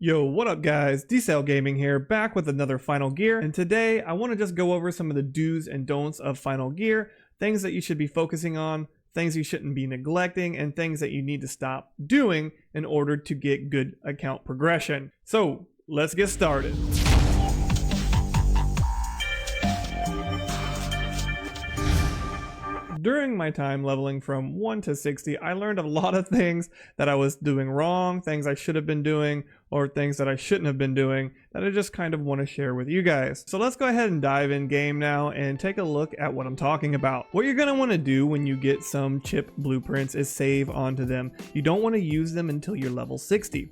Yo, what up guys? D-cellgaming here, back with another Final Gear, and today I want to just go over some of the do's and don'ts of Final Gear, things that you should be focusing on, things you shouldn't be neglecting, and things that you need to stop doing in order to get good account progression. So, let's get started. During my time leveling from 1 to 60, I learned a lot of things that I was doing wrong, things I should have been doing, or things that I shouldn't have been doing that I just kind of want to share with you guys. So let's go ahead and dive in game now and take a look at what I'm talking about. What you're going to want to do when you get some chip blueprints is save onto them. You don't want to use them until you're level 60.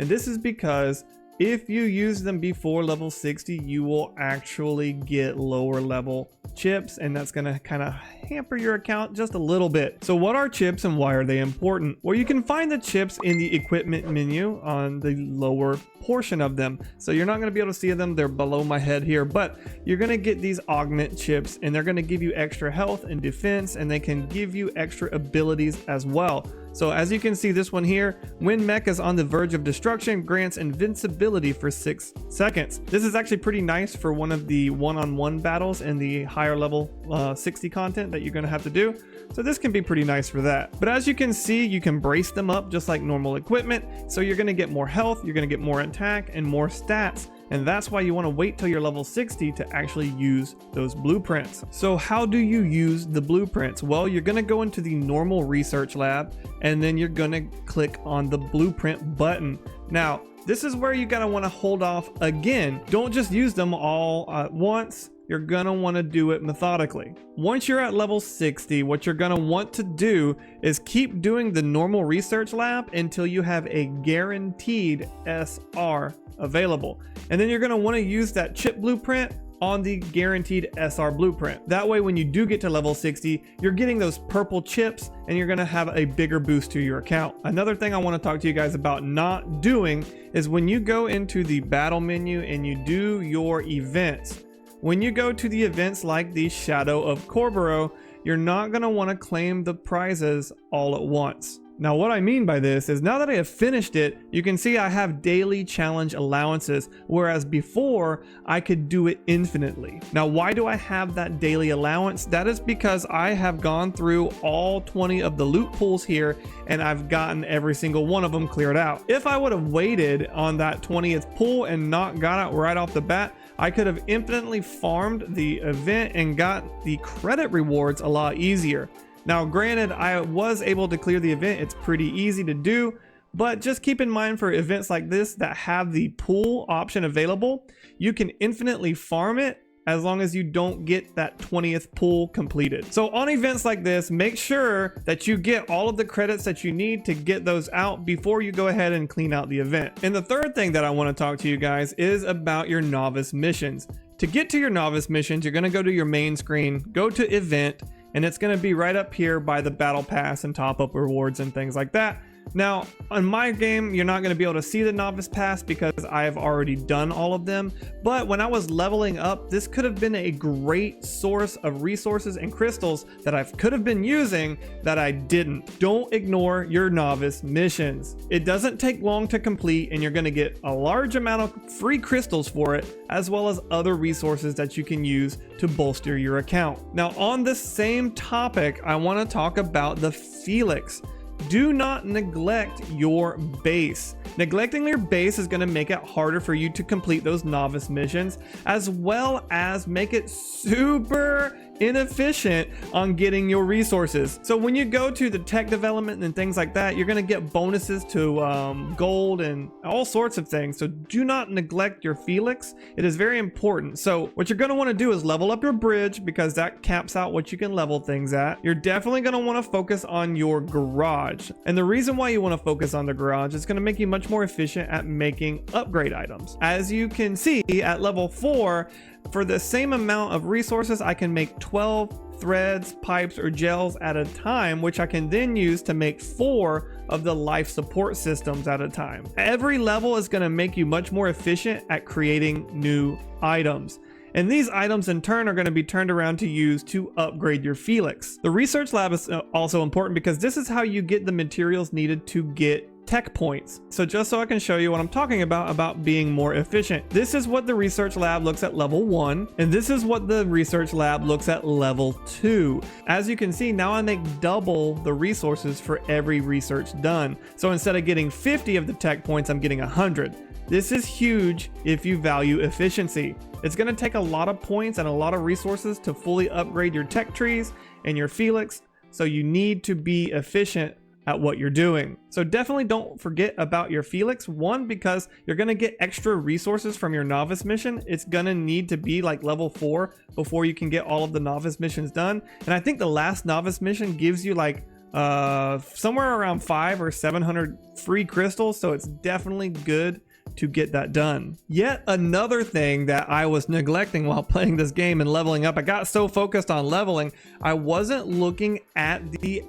And this is because if you use them before level 60, you will actually get lower level chips, and that's going to kind of hamper your account just a little bit. So what are chips and why are they important? Well, you can find the chips in the equipment menu on the lower portion of them. So you're not going to be able to see them. They're below my head here, but you're going to get these augment chips, and they're going to give you extra health and defense, and they can give you extra abilities as well. So as you can see, this one here, when mech is on the verge of destruction, grants invincibility for 6 seconds. This is actually pretty nice for one of the one-on-one battles in the higher level 60 content that you're going to have to do. So this can be pretty nice for that. But as you can see, you can brace them up just like normal equipment. So you're going to get more health, you're going to get more attack and more stats. And that's why you want to wait till you're level 60 to actually use those blueprints. So how do you use the blueprints? Well, you're going to go into the normal research lab, and then you're going to click on the blueprint button. Now, this is where you're going to want to hold off again. Don't just use them all at once. You're going to want to do it methodically. Once you're at level 60, what you're going to want to do is keep doing the normal research lab until you have a guaranteed SR available. And then you're going to want to use that chip blueprint on the guaranteed SR blueprint. That way, when you do get to level 60, you're getting those purple chips and you're going to have a bigger boost to your account. Another thing I want to talk to you guys about not doing is when you go into the battle menu and you do your events. When you go to the events like the Shadow of Corberow, you're not going to want to claim the prizes all at once. Now what I mean by this is now that I have finished it, you can see I have daily challenge allowances, whereas before I could do it infinitely. Now why do I have that daily allowance? That is because I have gone through all 20 of the loot pools here and I've gotten every single one of them cleared out. If I would have waited on that 20th pool and not got it right off the bat, I could have infinitely farmed the event and got the credit rewards a lot easier. Now, granted, I was able to clear the event. It's pretty easy to do, but just keep in mind for events like this that have the pool option available, you can infinitely farm it as long as you don't get that 20th pool completed. So on events like this, make sure that you get all of the credits that you need to get those out before you go ahead and clean out the event. And the third thing that I want to talk to you guys is about your novice missions. To get to your novice missions, you're going to go to your main screen, go to event, and it's going to be right up here by the battle pass and top up rewards and things like that. Now, on my game, you're not going to be able to see the novice pass because I have already done all of them. But when I was leveling up, this could have been a great source of resources and crystals that I could have been using that I didn't. Don't ignore your novice missions. It doesn't take long to complete, and you're going to get a large amount of free crystals for it, as well as other resources that you can use to bolster your account. Now, on the same topic, I want to talk about the Felix. Do not neglect your base. Neglecting your base is going to make it harder for you to complete those novice missions, as well as make it super inefficient on getting your resources. So when you go to the tech development and things like that, you're going to get bonuses to gold and all sorts of things. So do not neglect your Felix. It is very important. So what you're going to want to do is level up your bridge, because that caps out what you can level things at. You're definitely going to want to focus on your garage. And the reason why you want to focus on the garage is going to make you much more efficient at making upgrade items. As you can see at level 4, for the same amount of resources, I can make 12 threads, pipes, or gels at a time, which I can then use to make 4 of the life support systems at a time. Every level is going to make you much more efficient at creating new items. And these items in turn are going to be turned around to use to upgrade your Felix. The research lab is also important because this is how you get the materials needed to get tech points. So just so I can show you what I'm talking about being more efficient. This is what the research lab looks at level 1, and this is what the research lab looks at level 2. As you can see, now I make double the resources for every research done. So instead of getting 50 of the tech points, I'm getting 100. This is huge if you value efficiency. It's going to take a lot of points and a lot of resources to fully upgrade your tech trees and your Felix, so you need to be efficient at what you're doing. So definitely don't forget about your Felix. One, because you're going to get extra resources from your novice mission. It's going to need to be like level 4 before you can get all of the novice missions done. And I think the last novice mission gives you like somewhere around 500 or 700 free crystals. So it's definitely good to get that done. Yet another thing that I was neglecting while playing this game and leveling up, I got so focused on leveling, I wasn't looking at the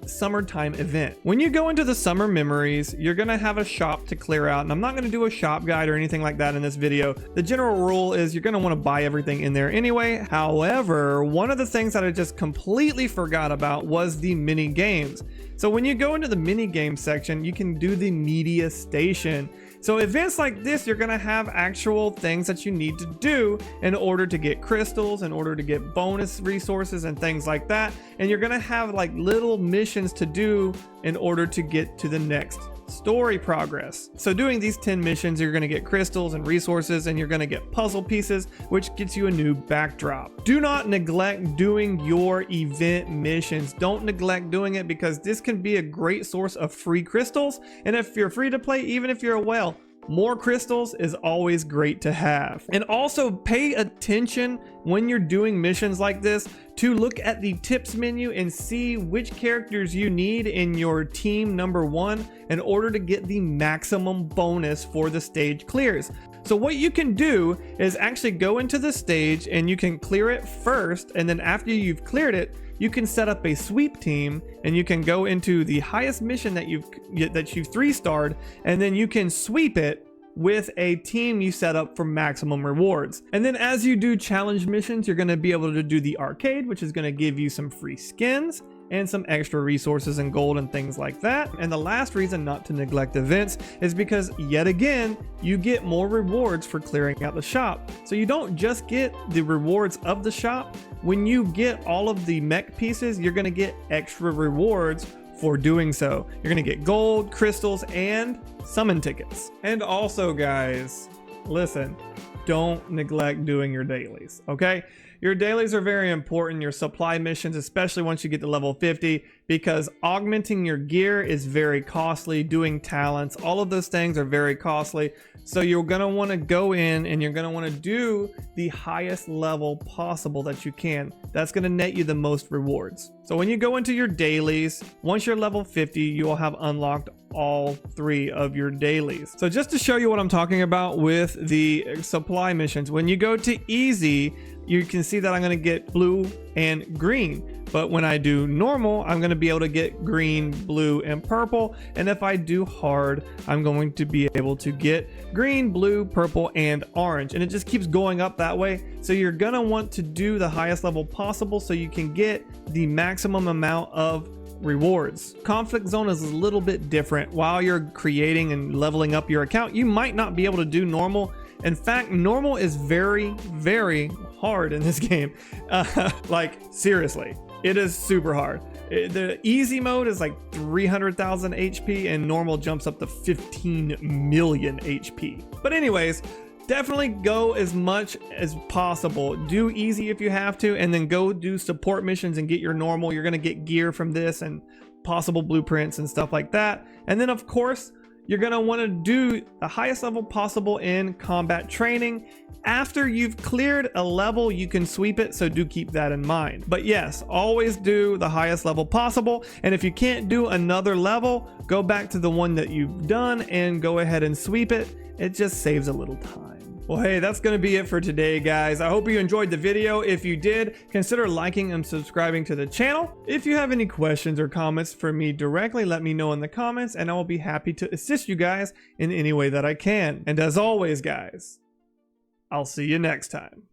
summertime event. When you go into the summer memories, you're gonna have a shop to clear out, and I'm not gonna do a shop guide or anything like that in this video. The general rule is you're gonna wanna buy everything in there anyway. However, one of the things that I just completely forgot about was the mini games. So when you go into the mini game section, you can do the media station. So events like this, you're gonna have actual things that you need to do in order to get crystals, in order to get bonus resources and things like that. And you're gonna have like little missions to do in order to get to the next story progress. So doing these 10 missions, you're going to get crystals and resources, and you're going to get puzzle pieces, which gets you a new backdrop. Do not neglect doing your event missions. Don't neglect doing it, because this can be a great source of free crystals. And if you're free to play, even if you're a whale, more crystals is always great to have. And also pay attention when you're doing missions like this to look at the tips menu and see which characters you need in your team number 1 in order to get the maximum bonus for the stage clears. So what you can do is actually go into the stage and you can clear it first, and then after you've cleared it, you can set up a sweep team and you can go into the highest mission that you've 3-starred, and then you can sweep it with a team you set up for maximum rewards. And then as you do challenge missions, you're going to be able to do the arcade, which is going to give you some free skins and some extra resources and gold and things like that. And the last reason not to neglect events is because, yet again, you get more rewards for clearing out the shop. So you don't just get the rewards of the shop. When you get all of the mech pieces, you're going to get extra rewards for doing so. You're going to get gold, crystals, and summon tickets. And also, guys, listen, don't neglect doing your dailies, okay? Your dailies are very important, your supply missions, especially once you get to level 50, because augmenting your gear is very costly, doing talents, all of those things are very costly. So you're going to want to go in and you're going to want to do the highest level possible that you can. That's going to net you the most rewards. So when you go into your dailies, once you're level 50, you will have unlocked all 3 of your dailies. So just to show you what I'm talking about with the supply missions, when you go to easy, you can see that I'm going to get blue and green. But when I do normal, I'm going to be able to get green, blue, and purple. And if I do hard, I'm going to be able to get green, blue, purple, and orange. And it just keeps going up that way. So you're going to want to do the highest level possible so you can get the maximum amount of rewards. Conflict zone is a little bit different. While you're creating and leveling up your account, you might not be able to do normal. In fact, normal is very, very hard in this game. Like, seriously, it is super hard. The easy mode is like 300,000 HP and normal jumps up to 15 million HP. But anyways, definitely go as much as possible. Do easy if you have to, and then go do support missions and get your normal. You're going to get gear from this and possible blueprints and stuff like that. And then, of course, you're going to want to do the highest level possible in combat training. After you've cleared a level, you can sweep it, so do keep that in mind. But yes, always do the highest level possible. And if you can't do another level, go back to the one that you've done and go ahead and sweep it. It just saves a little time. Well, hey, that's going to be it for today, guys. I hope you enjoyed the video. If you did, consider liking and subscribing to the channel. If you have any questions or comments for me directly, let me know in the comments, and I will be happy to assist you guys in any way that I can. And as always, guys, I'll see you next time.